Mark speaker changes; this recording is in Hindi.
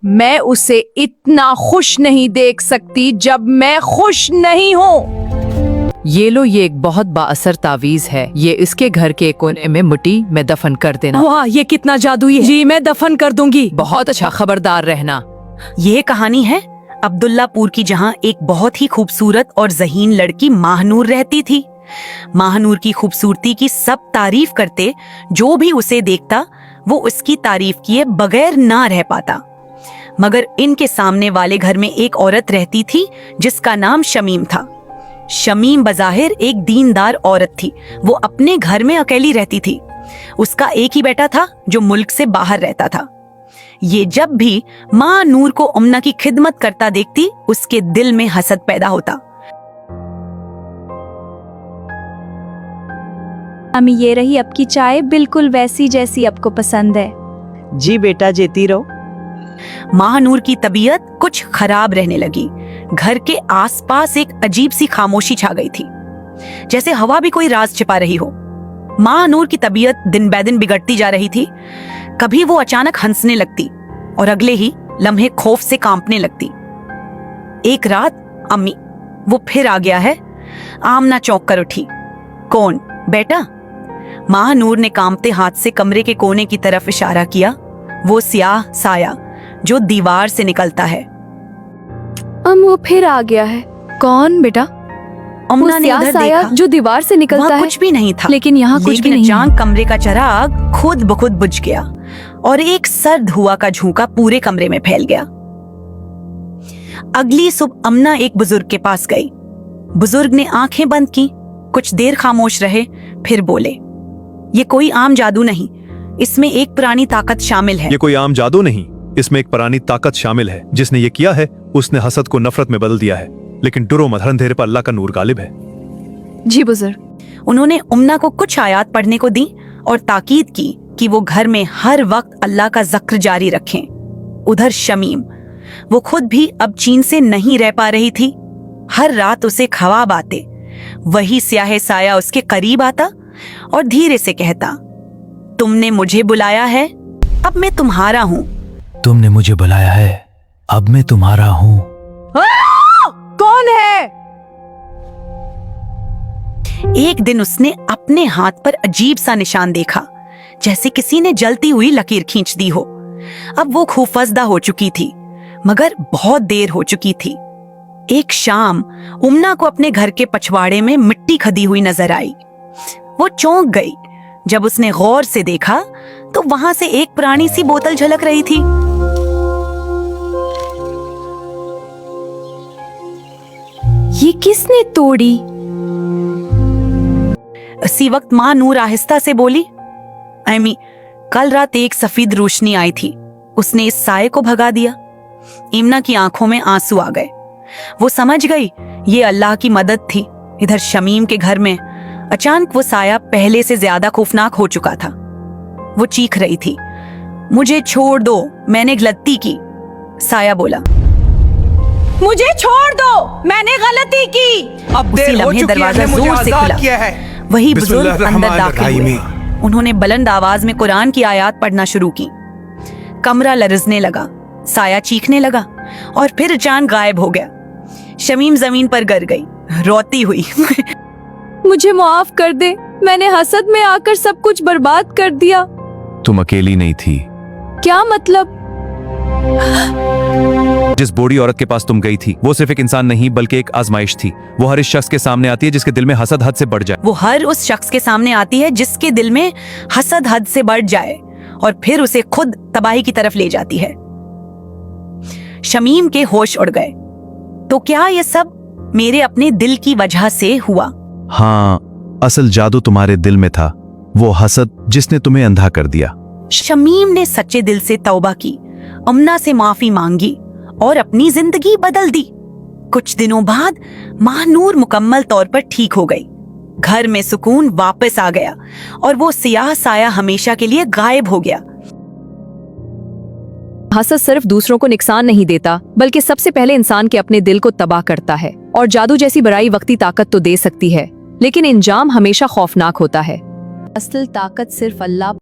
Speaker 1: मैं उसे इतना खुश नहीं देख सकती जब मैं खुश नहीं हूँ।
Speaker 2: ये लो, ये एक बहुत बाअसर तावीज है। ये इसके घर के कोने में मिट्टी में दफन कर देना।
Speaker 1: वाह, ये कितना जादुई है। जी, मैं दफन कर दूंगी।
Speaker 2: बहुत अच्छा, खबरदार रहना।
Speaker 3: ये कहानी है अब्दुल्लापुर की, जहाँ एक बहुत ही खूबसूरत और ज़हीन लड़की माहनूर रहती थी। माहनूर की खूबसूरती की सब तारीफ करते, जो भी उसे देखता वो उसकी तारीफ किए बगैर ना रह पाता। मगर इनके सामने वाले घर में एक औरत रहती थी जिसका नाम शमीम था। शमीम बज़ाहिर एक दीनदार औरत थी। वो अपने घर में अकेली रहती थी। उसका एक ही बेटा था जो मुल्क से बाहर रहता था। ये जब भी माँ नूर को उम्ना की खिदमत करता देखती, उसके दिल में हसद पैदा होता।
Speaker 4: अम्मी, ये रही आपकी चाय, बिल्कुल वैसी जैसी आपको पसंद है।
Speaker 5: जी बेटा, जेती रहो।
Speaker 3: माँ नूर की तबीयत कुछ खराब रहने लगी। घर के आसपास एक अजीब सी खामोशी छा गई थी, जैसे हवा भी कोई राज छिपा रही हो। माँ नूर की तबीयत दिन ब दिन बिगड़ती जा रही थी। कभी वो अचानक हंसने लगती और अगले ही लम्हे खौफ से कांपने लगती। एक रात, अम्मी, वो फिर आ गया है। आमना चौंक कर उठी। कौन? बेटा? माँ नूर ने कांपते हाथ से कमरे के कोने की तरफ इशारा किया। वो स्याह साया जो दीवार से निकलता है।
Speaker 4: वो फिर आ गया है। कौन बेटा?
Speaker 3: उम्ना ने
Speaker 4: स्याह
Speaker 3: उधर
Speaker 4: साया
Speaker 3: देखा।
Speaker 4: जो दीवार से निकलता
Speaker 3: वहाँ
Speaker 4: है।
Speaker 3: कुछ भी नहीं था।
Speaker 4: लेकिन यहाँ कुछ भी नहीं है।
Speaker 3: अचानक कमरे का चिराग खुद ब खुद बुझ गया और एक सर्द हुआ का झोंका पूरे कमरे में फैल गया। अगली सुबह अम्ना एक बुजुर्ग के पास गई। बुजुर्ग ने आंखें बंद की, कुछ देर खामोश रहे, फिर बोले, ये कोई आम जादू नहीं, इसमें एक पुरानी ताकत शामिल है।
Speaker 6: ये कोई आम जादू नहीं, इसमें एक पुरानी ताकत शामिल है। जिसने ये किया है उसने हसद को नफरत में बदल दिया है। लेकिन डरो मत, हर अंधेरे पर अल्लाह का नूर गालिब है।
Speaker 4: जी बुजुर्ग।
Speaker 3: उन्होंने उम्ना को कुछ आयात पढ़ने को दी और ताकीद की कि वो घर में हर वक्त अल्लाह का जिक्र जारी रखें। उधर शमीम, वो खुद भी अब चैन से नहीं रह पा रही थी। हर रात उसे ख्वाब आते। वही स्याह साया उसके करीब आता और धीरे से कहता, तुमने मुझे बुलाया है, अब मैं तुम्हारा हूँ।
Speaker 7: तुमने मुझे बुलाया है, अब मैं तुम्हारा हूँ।
Speaker 1: कौन है?
Speaker 3: एक दिन उसने अपने हाथ पर अजीब सा निशान देखा, जैसे किसी ने जलती हुई लकीर खींच दी हो। अब वो खौफजदा हो चुकी थी, मगर बहुत देर हो चुकी थी। एक शाम उम्ना को अपने घर के पछवाड़े में मिट्टी खदी हुई नजर आई। वो चौंक गई जब उसने गौर से देखा तो वहां से एक पुरानी सी बोतल झलक रही थी।
Speaker 4: ये किसने तोड़ी?
Speaker 3: इसी वक्त माँ नूर आहिस्ता से बोली, अम्मी, कल रात एक सफेद रोशनी आई थी, उसने इस साये को भगा दिया। इम्ना की आंखों में आंसू आ गए। वो समझ गई ये अल्लाह की मदद थी। इधर शमीम के घर में अचानक वो साया पहले से ज्यादा खौफनाक हो चुका था। वो चीख रही थी, मुझे छोड़ दो, मैंने गलती की। साया बोला,
Speaker 1: मुझे छोड़ दो, मैंने गलती की।
Speaker 8: अब
Speaker 3: उसी
Speaker 8: देर हो
Speaker 3: लम्हे
Speaker 8: चुकी है,
Speaker 3: दरवाजा
Speaker 8: मुझे
Speaker 3: जोर से
Speaker 8: आजाद
Speaker 3: खुला।
Speaker 8: किया है।
Speaker 3: वही बुजुर्ग अंदर दाखिल
Speaker 8: बिस्मिल्लाहिर्रहमानिर्रहीम।
Speaker 3: हुए। उन्होंने बुलंद आवाज में कुरान की आयत पढ़ना शुरू की। कमरा लरजने लगा, साया चीखने लगा और फिर अचानक गायब हो गया। शमीम जमीन पर गिर गई, रोती हुई।
Speaker 4: मुझे माफ कर दे, मैंने हसद में आकर सब कुछ बर्बाद कर दिया।
Speaker 7: तुम अकेली नहीं थी।
Speaker 4: क्या मतलब?
Speaker 7: जिस बूढ़ी औरत के पास तुम गई थी, वो सिर्फ एक इंसान नहीं बल्कि एक आजमाइश थी। वो हर इस शख्स के सामने आती है जिसके दिल में हसद हद से बढ़ जाए।
Speaker 3: वो हर उस शख्स के सामने आती है जिसके दिल में हसद हद से बढ़ जाए और फिर उसे खुद तबाही की तरफ ले जाती है। शमीम के होश उड़ गए। तो क्या ये सब मेरे अपने दिल की वजह से हुआ?
Speaker 7: हाँ, असल जादू तुम्हारे दिल में था, वो हसद जिसने तुम्हें अंधा कर दिया।
Speaker 3: शमीम ने सच्चे दिल से तौबा की, उम्ना से माफी मांगी और अपनी जिंदगी बदल दी। कुछ दिनों बाद माहनूर मुकम्मल तौर पर ठीक हो गई। घर में सुकून वापस आ गया और वो स्याह साया हमेशा के लिए गायब हो गया।
Speaker 2: हसद सिर्फ दूसरों को नुकसान नहीं देता, बल्कि सबसे पहले इंसान के अपने दिल को तबाह करता है। और जादू जैसी बुराई वक्ती ताकत तो दे सकती है, लेकिन इंजाम हमेशा खौफनाक होता है। असल ताकत सिर्फ अल्लाह